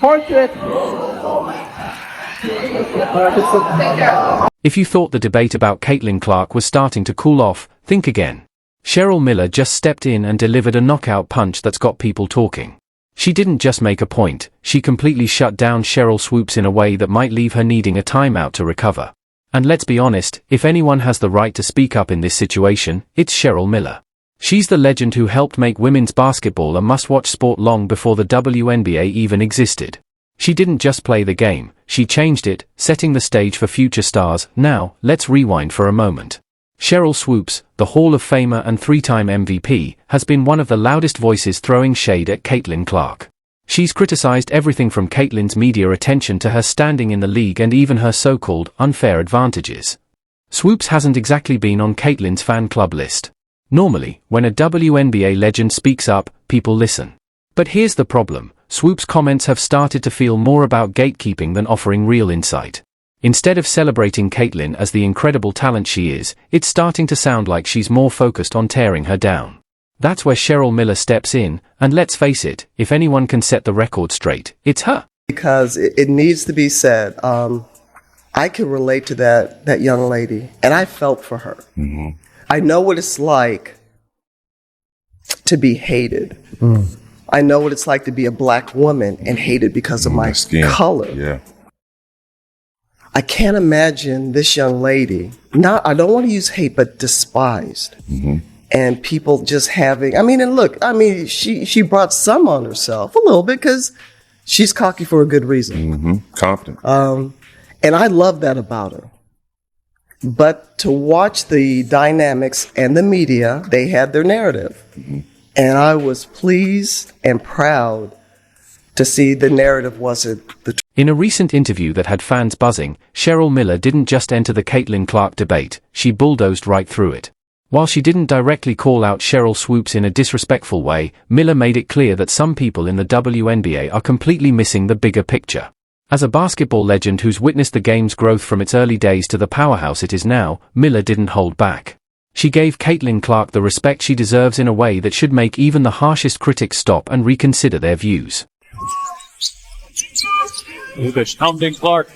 Portrait. If you thought the debate about Caitlin Clark was starting to cool off, think again. Cheryl Miller just stepped in and delivered a knockout punch that's got people talking. She didn't just make a point, she completely shut down Sheryl Swoopes in a way that might leave her needing a timeout to recover. And let's be honest, if anyone has the right to speak up in this situation, it's Cheryl Miller. She's the legend who helped make women's basketball a must-watch sport long before the WNBA even existed. She didn't just play the game, she changed it, setting the stage for future stars. Now, let's rewind for a moment. Sheryl Swoopes, the Hall of Famer and three-time MVP, has been one of the loudest voices throwing shade at Caitlin Clark. She's criticized everything from Caitlin's media attention to her standing in the league and even her so-called unfair advantages. Swoopes hasn't exactly been on Caitlin's fan club list. Normally, when a WNBA legend speaks up, people listen. But here's the problem, Swoopes' comments have started to feel more about gatekeeping than offering real insight. Instead of celebrating Caitlin as the incredible talent she is, it's starting to sound like she's more focused on tearing her down. That's where Cheryl Miller steps in, and let's face it, if anyone can set the record straight, it's her. Because it needs to be said, I can relate to that young lady, and I felt for her. Mm-hmm. I know what it's like to be hated. Mm. I know what it's like to be a black woman and hated because of my color. Yeah. I can't imagine this young lady, I don't want to use hate, but despised. Mm-hmm. And people just having, she brought some on herself a little bit because she's cocky for a good reason. Mm-hmm. Confident. And I love that about her. But to watch the dynamics and the media, they had their narrative. Mm-hmm. And I was pleased and proud to see the narrative wasn't the truth. In a recent interview that had fans buzzing, Cheryl Miller didn't just enter the Caitlin Clark debate, she bulldozed right through it. While she didn't directly call out Sheryl Swoopes in a disrespectful way, Miller made it clear that some people in the WNBA are completely missing the bigger picture. As a basketball legend who's witnessed the game's growth from its early days to the powerhouse it is now, Miller didn't hold back. She gave Caitlin Clark the respect she deserves in a way that should make even the harshest critics stop and reconsider their views. Lucas pounding Clark.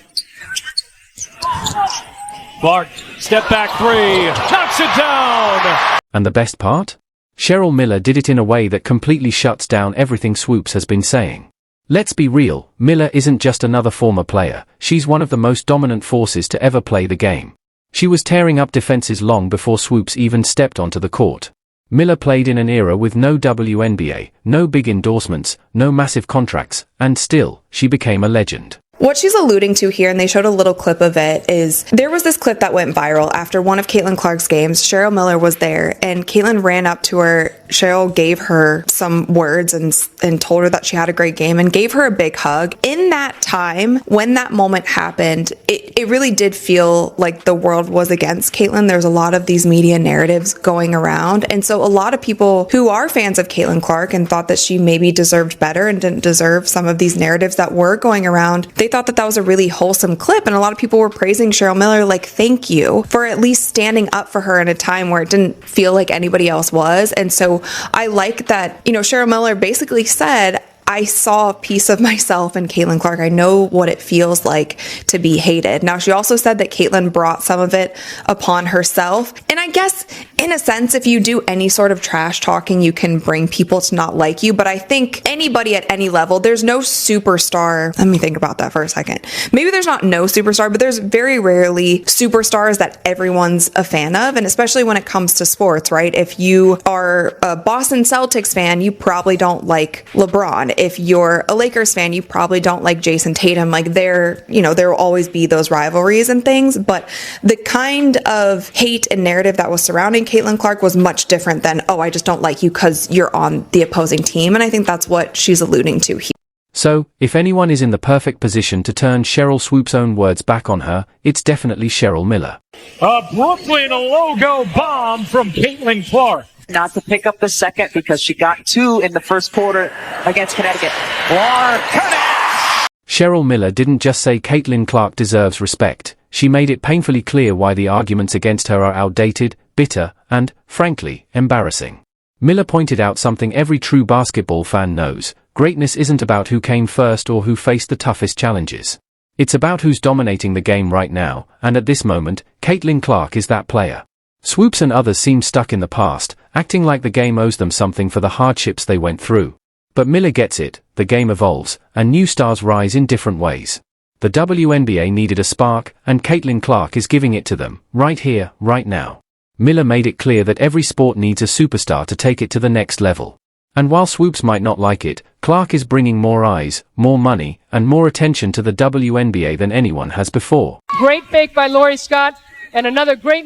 Clark, step back three, knocks it down! And the best part? Cheryl Miller did it in a way that completely shuts down everything Swoopes has been saying. Let's be real, Miller isn't just another former player, she's one of the most dominant forces to ever play the game. She was tearing up defenses long before Swoopes even stepped onto the court. Miller played in an era with no WNBA, no big endorsements, no massive contracts, and still, she became a legend. What she's alluding to here, and they showed a little clip of it, is there was this clip that went viral after one of Caitlin Clark's games. Cheryl Miller was there, and Caitlin ran up to her. Cheryl gave her some words and told her that she had a great game and gave her a big hug. In that time, when that moment happened, it really did feel like the world was against Caitlin. There's a lot of these media narratives going around, and so a lot of people who are fans of Caitlin Clark and thought that she maybe deserved better and didn't deserve some of these narratives that were going around, they thought that was a really wholesome clip, and a lot of people were praising Cheryl Miller, like, thank you for at least standing up for her in a time where it didn't feel like anybody else was. And so I like that, Cheryl Miller basically said, I saw a piece of myself in Caitlin Clark. I know what it feels like to be hated. Now, she also said that Caitlin brought some of it upon herself. And I guess, in a sense, if you do any sort of trash talking, you can bring people to not like you. But I think anybody at any level, there's no superstar. Let me think about that for a second. Maybe there's not no superstar, but there's very rarely superstars that everyone's a fan of. And especially when it comes to sports, right? If you are a Boston Celtics fan, you probably don't like LeBron. If you're a Lakers fan, you probably don't like Jason Tatum. Like there will always be those rivalries and things, but the kind of hate and narrative that was surrounding Caitlin Clark was much different than, oh, I just don't like you because you're on the opposing team. And I think that's what she's alluding to here. So, if anyone is in the perfect position to turn Sheryl Swoopes' own words back on her, it's definitely Cheryl Miller. A Brooklyn logo bomb from Caitlin Clark. Not to pick up the second because she got 2 in the first quarter against Connecticut. Clark connects! Cheryl Miller didn't just say Caitlin Clark deserves respect, she made it painfully clear why the arguments against her are outdated, bitter, and, frankly, embarrassing. Miller pointed out something every true basketball fan knows: greatness isn't about who came first or who faced the toughest challenges. It's about who's dominating the game right now, and at this moment, Caitlin Clark is that player. Swoopes and others seem stuck in the past, acting like the game owes them something for the hardships they went through. But Miller gets it: the game evolves, and new stars rise in different ways. The WNBA needed a spark, and Caitlin Clark is giving it to them, right here, right now. Miller made it clear that every sport needs a superstar to take it to the next level. And while Swoopes might not like it, Clark is bringing more eyes, more money, and more attention to the WNBA than anyone has before. Great fake by Laurie Scott, and another great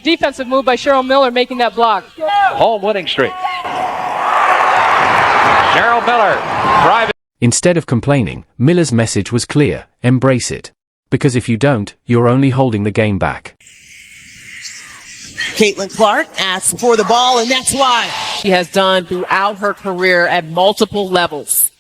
defensive move by Cheryl Miller, making that block. Home winning streak. Cheryl Miller driving. Instead of complaining, Miller's message was clear: embrace it. Because if you don't, you're only holding the game back. Caitlin Clark asks for the ball, and that's why she has done throughout her career at multiple levels.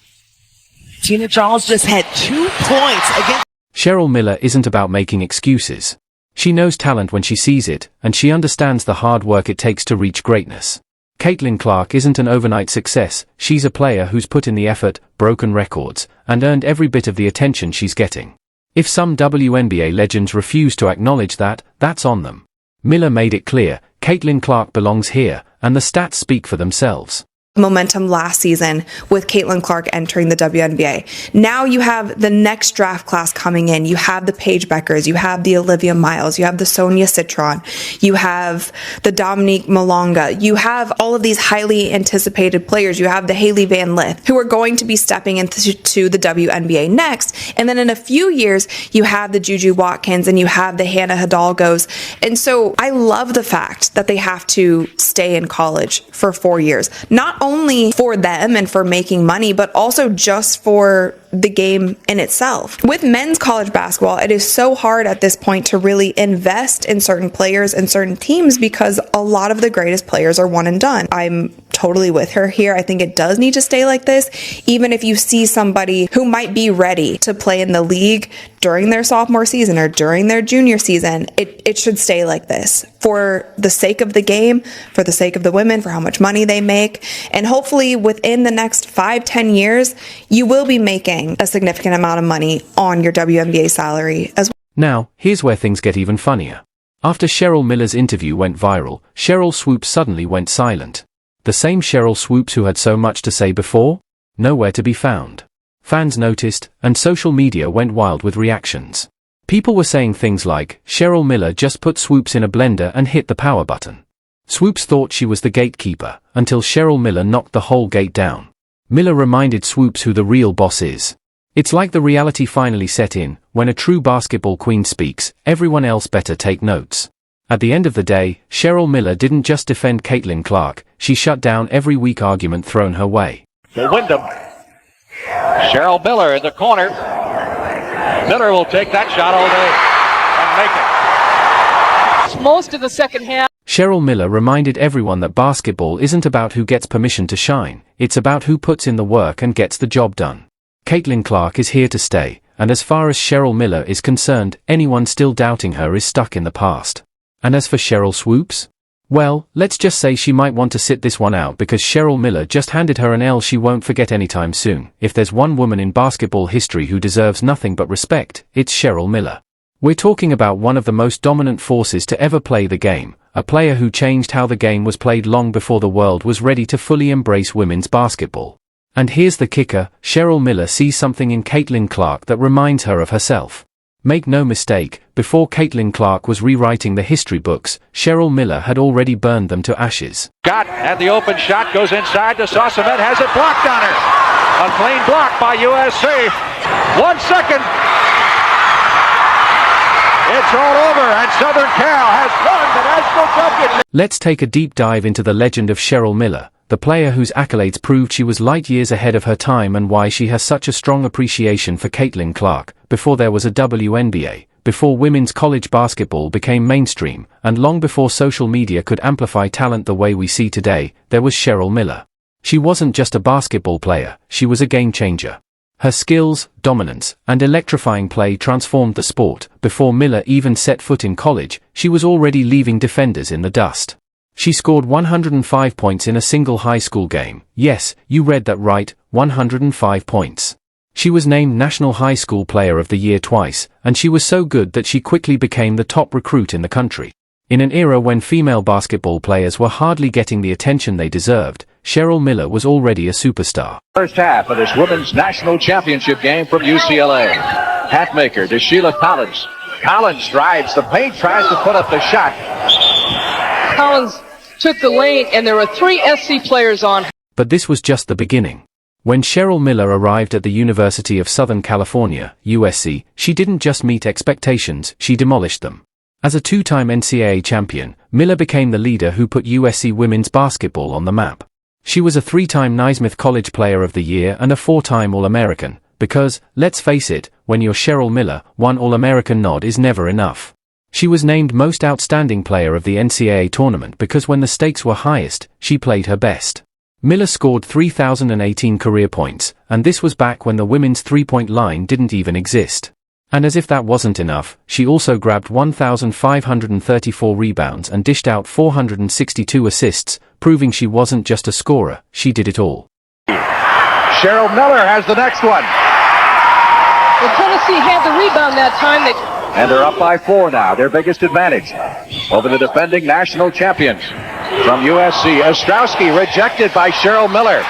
Tina Charles just had 2 points against. Cheryl Miller isn't about making excuses. She knows talent when she sees it, and she understands the hard work it takes to reach greatness. Caitlin Clark isn't an overnight success. She's a player who's put in the effort, broken records, and earned every bit of the attention she's getting. If some WNBA legends refuse to acknowledge that, that's on them. Miller made it clear: Caitlin Clark belongs here, and the stats speak for themselves. Momentum last season with Caitlin Clark entering the WNBA. Now you have the next draft class coming in. You have the Paige Beckers, you have the Olivia Miles, you have the Sonia Citron, you have the Dominique Malonga, you have all of these highly anticipated players. You have the Haley Van Lith, who are going to be stepping into the WNBA next. And then in a few years, you have the Juju Watkins and you have the Hannah Hidalgos. And so I love the fact that they have to stay in college for 4 years. Not only for them and for making money, but also just for the game in itself. With men's college basketball, it is so hard at this point to really invest in certain players and certain teams because a lot of the greatest players are one and done. I'm totally with her here. I think it does need to stay like this. Even if you see somebody who might be ready to play in the league during their sophomore season or during their junior season, it should stay like this for the sake of the game, for the sake of the women, for how much money they make. And hopefully within the next 5-10 years, you will be making a significant amount of money on your WNBA salary as well. Now, here's where things get even funnier. After Cheryl Miller's interview went viral, Sheryl Swoopes suddenly went silent. The same Sheryl Swoopes who had so much to say before? Nowhere to be found. Fans noticed, and social media went wild with reactions. People were saying things like, Cheryl Miller just put Swoopes in a blender and hit the power button. Swoopes thought she was the gatekeeper, until Cheryl Miller knocked the whole gate down. Miller reminded Swoopes who the real boss is. It's like the reality finally set in: when a true basketball queen speaks, everyone else better take notes. At the end of the day, Cheryl Miller didn't just defend Caitlin Clark, she shut down every weak argument thrown her way. To Wyndham. Cheryl Miller in the corner. Miller will take that shot all day and make it. Most of the second half. Cheryl Miller reminded everyone that basketball isn't about who gets permission to shine, it's about who puts in the work and gets the job done. Caitlin Clark is here to stay, and as far as Cheryl Miller is concerned, anyone still doubting her is stuck in the past. And as for Sheryl Swoopes? Well, let's just say she might want to sit this one out because Cheryl Miller just handed her an L she won't forget anytime soon. If there's one woman in basketball history who deserves nothing but respect, it's Cheryl Miller. We're talking about one of the most dominant forces to ever play the game, a player who changed how the game was played long before the world was ready to fully embrace women's basketball. And here's the kicker: Cheryl Miller sees something in Caitlin Clark that reminds her of herself. Make no mistake, before Caitlin Clark was rewriting the history books, Cheryl Miller had already burned them to ashes. Scott had the open shot, goes inside to Saucemet, has it blocked on her. A clean block by USC. 1 second. It's all over, and Southern Cal has won the national championship. Let's take a deep dive into the legend of Cheryl Miller, the player whose accolades proved she was light years ahead of her time, and why she has such a strong appreciation for Caitlin Clark. Before there was a WNBA, before women's college basketball became mainstream, and long before social media could amplify talent the way we see today, there was Cheryl Miller. She wasn't just a basketball player, she was a game changer. Her skills, dominance, and electrifying play transformed the sport. Before Miller even set foot in college, she was already leaving defenders in the dust. She scored 105 points in a single high school game. Yes, you read that right, 105 points. She was named National High School Player of the Year twice, and she was so good that she quickly became the top recruit in the country. In an era when female basketball players were hardly getting the attention they deserved, Cheryl Miller was already a superstar. First half of this women's national championship game from UCLA. Hatmaker to Sheila Collins. Collins drives the paint, tries to put up the shot. Collins took the lane, and there were 3 SC players on. But this was just the beginning. When Cheryl Miller arrived at the University of Southern California, USC, she didn't just meet expectations, she demolished them. As a 2-time NCAA champion, Miller became the leader who put USC women's basketball on the map. She was a 3-time Naismith College Player of the Year and a 4-time All-American, because, let's face it, when you're Cheryl Miller, one All-American nod is never enough. She was named Most Outstanding Player of the NCAA tournament because when the stakes were highest, she played her best. Miller scored 3,018 career points, and this was back when the women's three-point line didn't even exist. And as if that wasn't enough, she also grabbed 1,534 rebounds and dished out 462 assists, proving she wasn't just a scorer, she did it all. Cheryl Miller has the next one. Well, Tennessee had the rebound that time. And they're up by 4 now, their biggest advantage over the defending national champions. From USC, Ostrowski rejected by Cheryl Miller.